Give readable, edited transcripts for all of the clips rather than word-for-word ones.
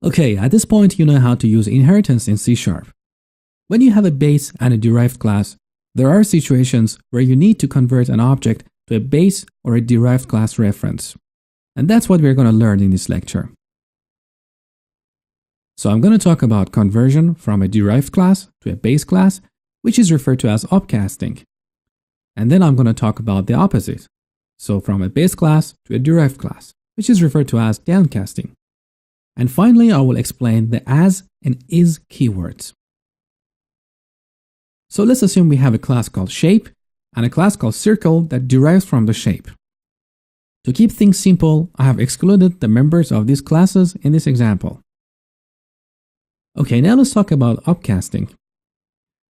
Okay, at this point you know how to use inheritance in C#. When you have a base and a derived class, there are situations where you need to convert an object to a base or a derived class reference. And that's what we're going to learn in this lecture. So I'm going to talk about conversion from a derived class to a base class, which is referred to as upcasting. And then I'm going to talk about the opposite. So from a base class to a derived class, which is referred to as downcasting. And finally, I will explain the as and is keywords. So let's assume we have a class called shape and a class called circle that derives from the shape. To keep things simple, I have excluded the members of these classes in this example. Okay, now let's talk about upcasting.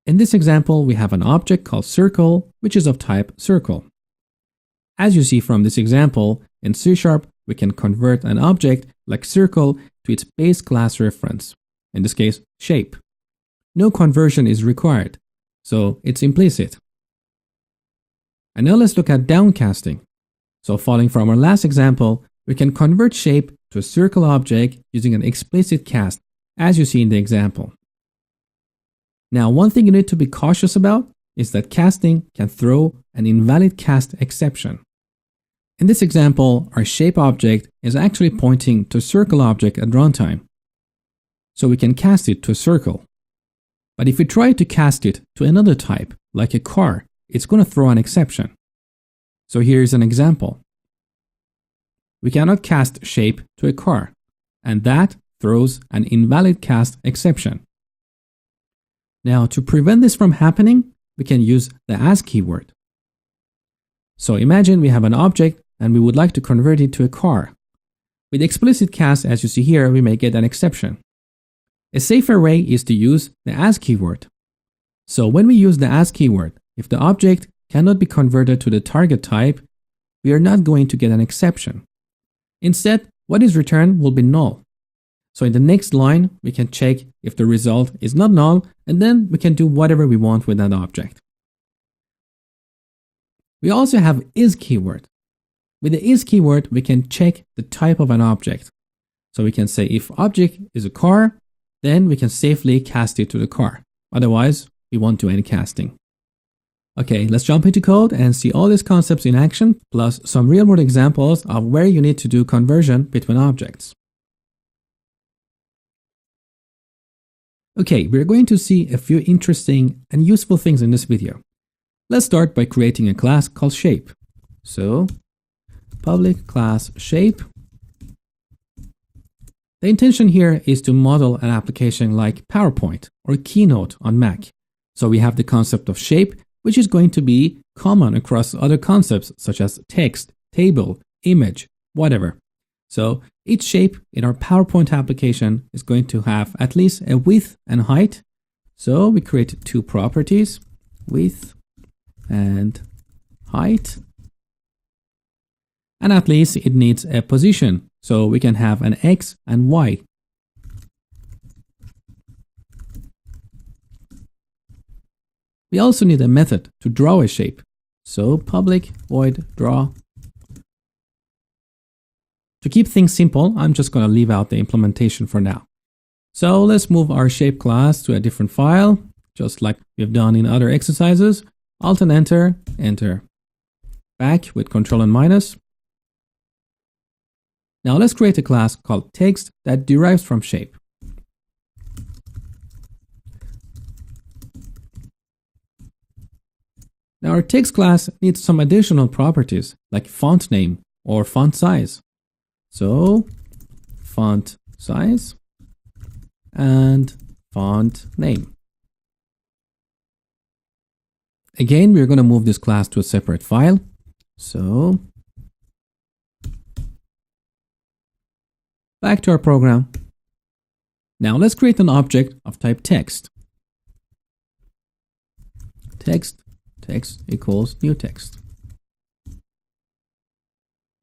In this example, we have an object called circle, which is of type circle. As you see from this example, in C#, we can convert an object like circle to its base class reference, in this case, shape. No conversion is required, so it's implicit. And now let's look at downcasting. So following from our last example, we can convert shape to a circle object using an explicit cast, as you see in the example. Now, one thing you need to be cautious about is that casting can throw an invalid cast exception. In this example, our shape object is actually pointing to a circle object at runtime. So we can cast it to a circle. But if we try to cast it to another type, like a car, it's going to throw an exception. So here's an example. We cannot cast shape to a car, and that throws an invalid cast exception. Now, to prevent this from happening, we can use the as keyword. So imagine we have an object and we would like to convert it to a car. With explicit cast, as you see here, we may get an exception. A safer way is to use the as keyword. So when we use the as keyword, if the object cannot be converted to the target type, we are not going to get an exception. Instead, what is returned will be null. So in the next line, we can check if the result is not null, and then we can do whatever we want with that object. We also have is keyword. With the is keyword, we can check the type of an object. So we can say if object is a car, then we can safely cast it to the car. Otherwise, we won't do any casting. Okay, let's jump into code and see all these concepts in action, plus some real-world examples of where you need to do conversion between objects. Okay, we're going to see a few interesting and useful things in this video. Let's start by creating a class called shape. So, public class shape. The intention here is to model an application like PowerPoint or Keynote on Mac. So we have the concept of shape, which is going to be common across other concepts such as text, table, image, whatever. So each shape in our PowerPoint application is going to have at least a width and height. So we created two properties, width and height. And at least it needs a position. So we can have an X and Y. We also need a method to draw a shape. So public void draw. To keep things simple, I'm just going to leave out the implementation for now. So let's move our shape class to a different file, just like we've done in other exercises. Alt and enter, enter. Back with Control and minus. Now let's create a class called text that derives from shape. Now our text class needs some additional properties like font name or font size. So font size and font name. Again, we're going to move this class to a separate file. So back to our program. Now let's create an object of type text. Text equals new text.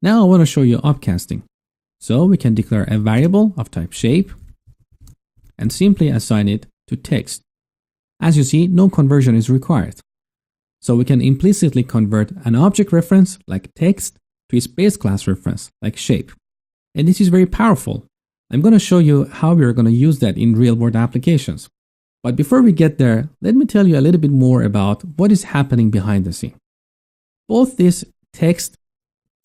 Now I want to show you upcasting. So we can declare a variable of type shape and simply assign it to text. As you see, no conversion is required. So we can implicitly convert an object reference like text to its base class reference like shape. And this is very powerful. I'm going to show you how we're going to use that in real-world applications. But before we get there, let me tell you a little bit more about what is happening behind the scene. Both these text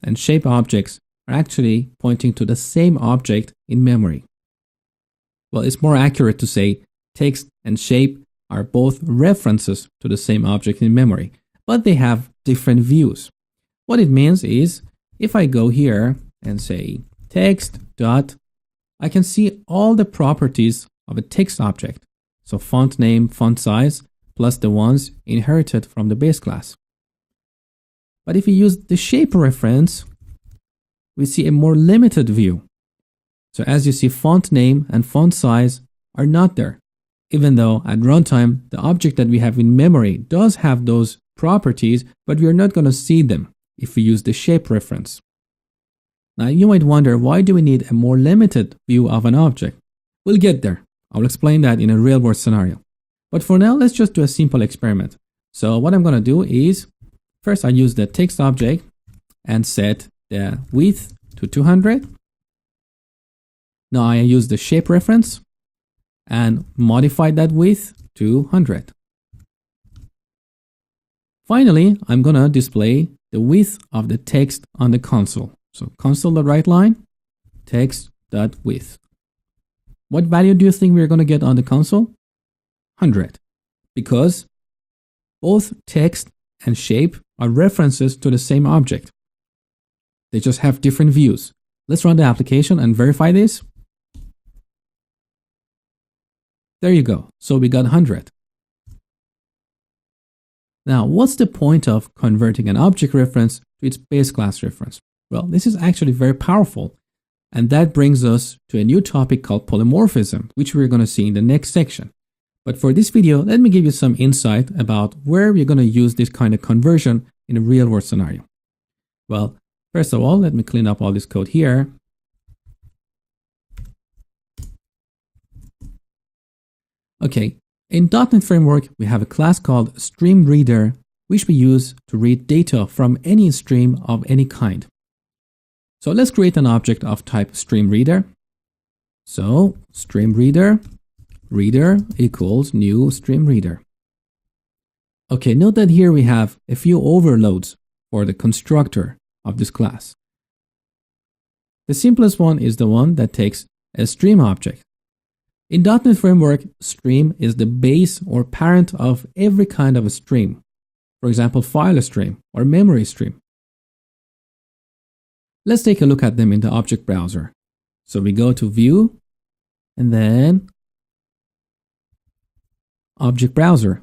and shape objects are actually pointing to the same object in memory. Well, it's more accurate to say text and shape are both references to the same object in memory, but they have different views. What it means is, if I go here and say text dot, I can see all the properties of a text object. So font name, font size, plus the ones inherited from the base class. But if we use the shape reference, we see a more limited view. So as you see, font name and font size are not there, even though at runtime, the object that we have in memory does have those properties, but we are not going to see them if we use the shape reference. Now you might wonder, why do we need a more limited view of an object? We'll get there. I'll explain that in a real-world scenario. But for now, let's just do a simple experiment. So what I'm going to do is, first I use the text object and set the width to 200. Now I use the shape reference and modify that width to 100. Finally, I'm going to display the width of the text on the console. So console.writeLine, text.width. What value do you think we're going to get on the console? 100. Because both text and shape are references to the same object. They just have different views. Let's run the application and verify this. There you go. So we got 100. Now, what's the point of converting an object reference to its base class reference? Well, this is actually very powerful. And that brings us to a new topic called polymorphism, which we're going to see in the next section. But for this video, let me give you some insight about where we're going to use this kind of conversion in a real-world scenario. Well, first of all, let me clean up all this code here. Okay, in .NET Framework, we have a class called StreamReader, which we use to read data from any stream of any kind. So let's create an object of type StreamReader. So StreamReader, reader equals new StreamReader. Okay, note that here we have a few overloads for the constructor of this class. The simplest one is the one that takes a stream object. In .NET Framework, stream is the base or parent of every kind of a stream. For example, file stream or memory stream. Let's take a look at them in the object browser. So we go to View and then Object Browser.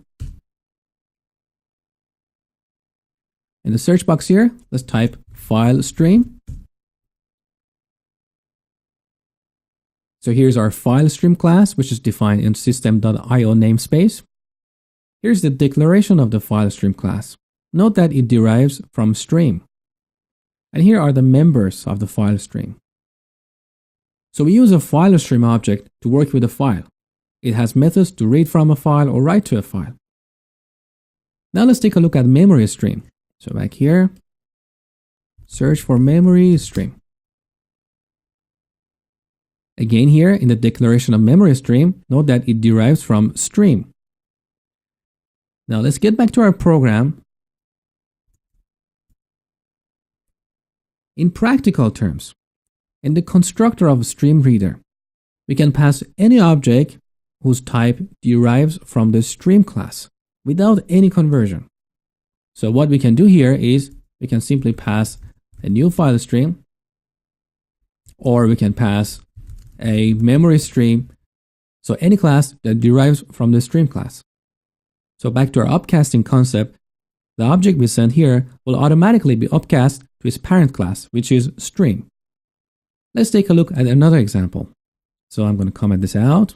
In the search box here, let's type file stream. So here's our file stream class, which is defined in system.io namespace. Here's the declaration of the file stream class. Note that it derives from stream. And here are the members of the file stream. So we use a file stream object to work with a file. It has methods to read from a file or write to a file. Now let's take a look at memory stream. So back here, search for memory stream. Again here in the declaration of memory stream, note that it derives from stream. Now let's get back to our program. In practical terms, in the constructor of StreamReader, we can pass any object whose type derives from the stream class without any conversion. So what we can do here is we can simply pass a new file stream, or we can pass a memory stream, so any class that derives from the stream class. So back to our upcasting concept, the object we send here will automatically be upcast to its parent class, which is stream. Let's take a look at another example. So I'm going to comment this out.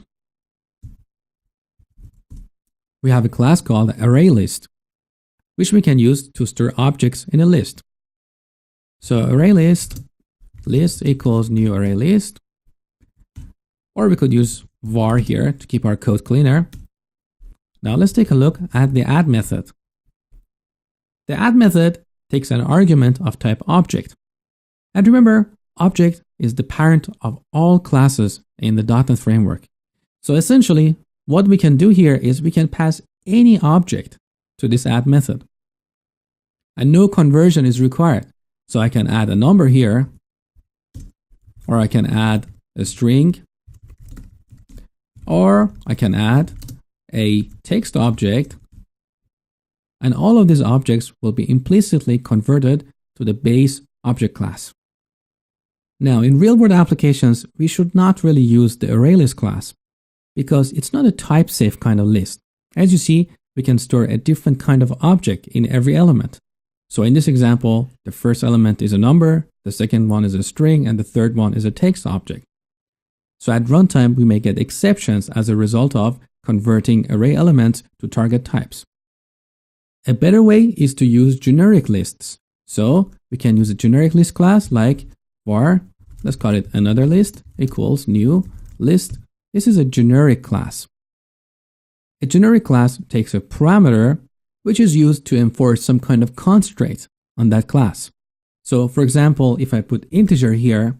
We have a class called ArrayList, which we can use to store objects in a list. So ArrayList, list equals new ArrayList. Or we could use var here to keep our code cleaner. Now let's take a look at the add method. The add method takes an argument of type object. And remember, object is the parent of all classes in the .NET framework. So essentially, what we can do here is we can pass any object to this add method. And no conversion is required. So I can add a number here, or I can add a string, or I can add a text object, and all of these objects will be implicitly converted to the base object class. Now, in real-world applications, we should not really use the ArrayList class because it's not a type-safe kind of list. As you see, we can store a different kind of object in every element. So in this example, the first element is a number, the second one is a string, and the third one is a text object. So at runtime, we may get exceptions as a result of converting array elements to target types. A better way is to use generic lists. So we can use a generic list class like var, let's call it another list, equals new list. This is a generic class. A generic class takes a parameter which is used to enforce some kind of constraint on that class. So for example, if I put integer here,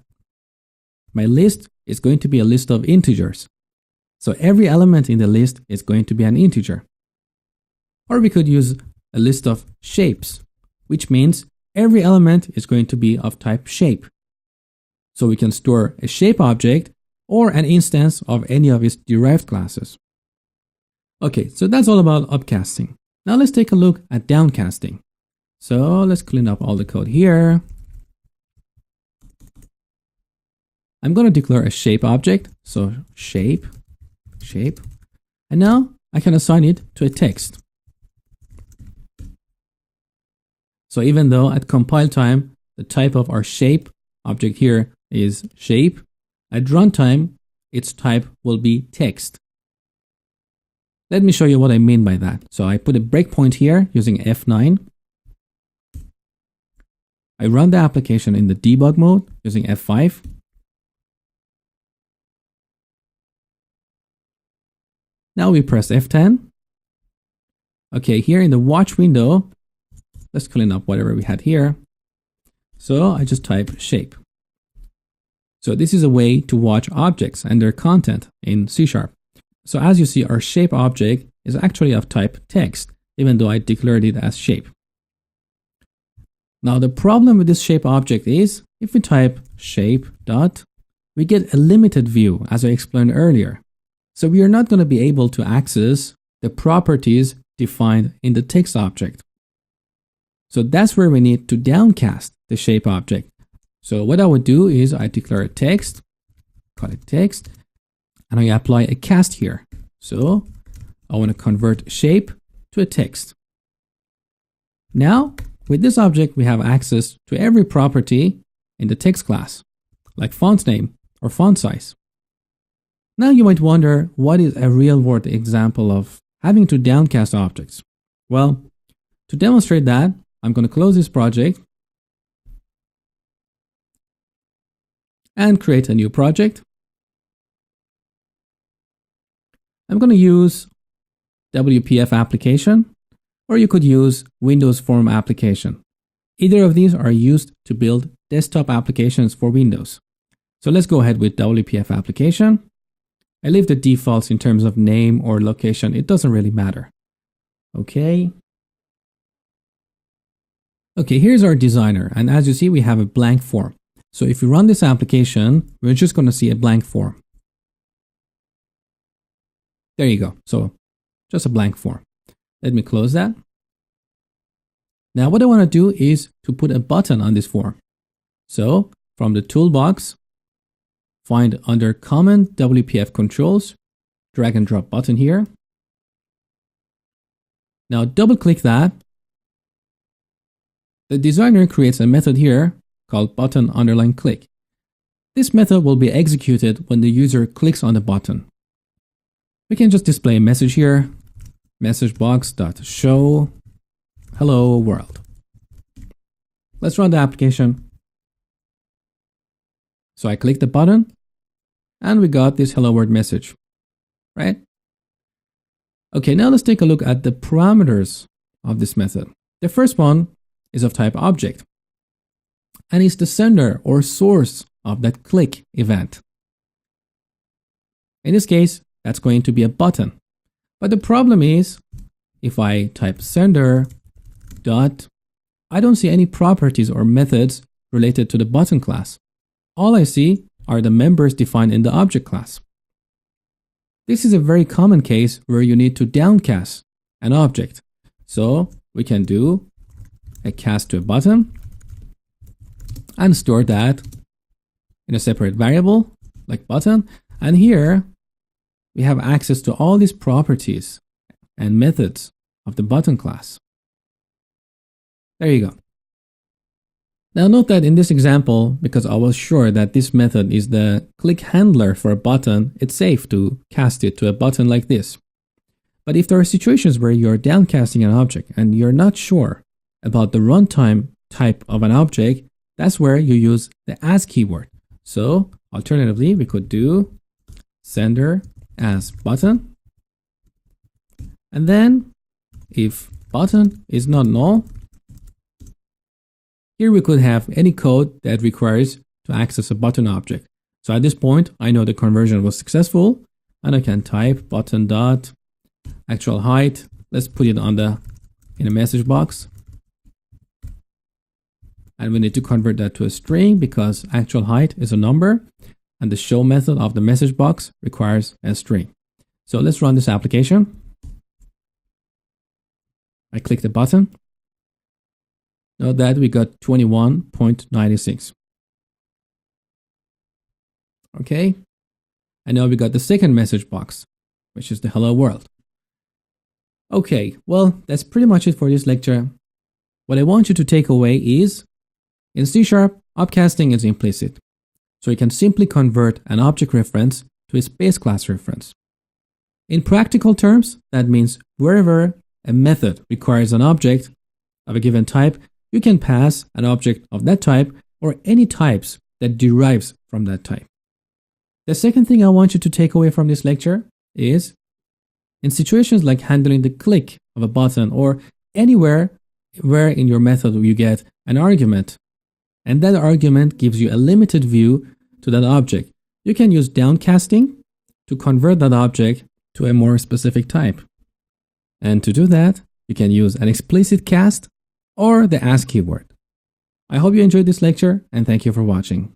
my list is going to be a list of integers. So every element in the list is going to be an integer. Or we could use a list of shapes, which means every element is going to be of type shape. So we can store a shape object or an instance of any of its derived classes. Okay, so that's all about upcasting. Now let's take a look at downcasting. So let's clean up all the code here. I'm going to declare a shape object. So shape. And now I can assign it to a text. So even though at compile time, the type of our shape object here is shape, at runtime, its type will be text. Let me show you what I mean by that. So I put a breakpoint here using F9. I run the application in the debug mode using F5. Now we press F10. Okay, here in the watch window, let's clean up whatever we had here. So I just type shape. So this is a way to watch objects and their content in C#. So as you see, our shape object is actually of type text, even though I declared it as shape. Now the problem with this shape object is, if we type shape dot, we get a limited view, as I explained earlier. So we are not going to be able to access the properties defined in the text object. So that's where we need to downcast the shape object. So what I would do is I declare a text, call it text, and I apply a cast here. So I want to convert shape to a text. Now, with this object, we have access to every property in the text class, like font name or font size. Now you might wonder, what is a real-world example of having to downcast objects? Well, to demonstrate that, I'm going to close this project and create a new project. I'm going to use WPF application, or you could use Windows Form application. Either of these are used to build desktop applications for Windows. So let's go ahead with WPF application. I leave the defaults in terms of name or location. It doesn't really matter. Okay. Okay, here's our designer. And as you see, we have a blank form. So if we run this application, we're just going to see a blank form. There you go. So just a blank form. Let me close that. Now what I want to do is to put a button on this form. So from the toolbox, find under Common WPF Controls, drag and drop button here. Now double click that. The designer creates a method here called button_click. This method will be executed when the user clicks on the button. We can just display a message here, messagebox.show hello world. Let's run the application. So I click the button and we got this hello world message, right? Okay, now let's take a look at the parameters of this method. The first one is of type object, and it's the sender or source of that click event. In this case, that's going to be a button. But the problem is, if I type sender dot, I don't see any properties or methods related to the button class. All I see are the members defined in the object class. This is a very common case where you need to downcast an object. So we can do a cast to a button and store that in a separate variable like button. And here we have access to all these properties and methods of the button class. There you go. Now note that in this example, because I was sure that this method is the click handler for a button, it's safe to cast it to a button like this. But if there are situations where you're downcasting an object and you're not sure about the runtime type of an object, that's where you use the as keyword. So alternatively, we could do sender as button. And then if button is not null, here we could have any code that requires to access a button object. So at this point, I know the conversion was successful and I can type button dot actual height. Let's put it in a message box. And we need to convert that to a string because actual height is a number and the show method of the message box requires a string. So let's run this application. I click the button. Note that we got 21.96. Okay. And now we got the second message box, which is the hello world. Okay, well, that's pretty much it for this lecture. What I want you to take away is, in C#, upcasting is implicit. So you can simply convert an object reference to a space class reference. In practical terms, that means wherever a method requires an object of a given type, you can pass an object of that type or any types that derives from that type. The second thing I want you to take away from this lecture is, in situations like handling the click of a button or anywhere where in your method you get an argument, and that argument gives you a limited view to that object, you can use downcasting to convert that object to a more specific type. And to do that, you can use an explicit cast or the as keyword. I hope you enjoyed this lecture and thank you for watching.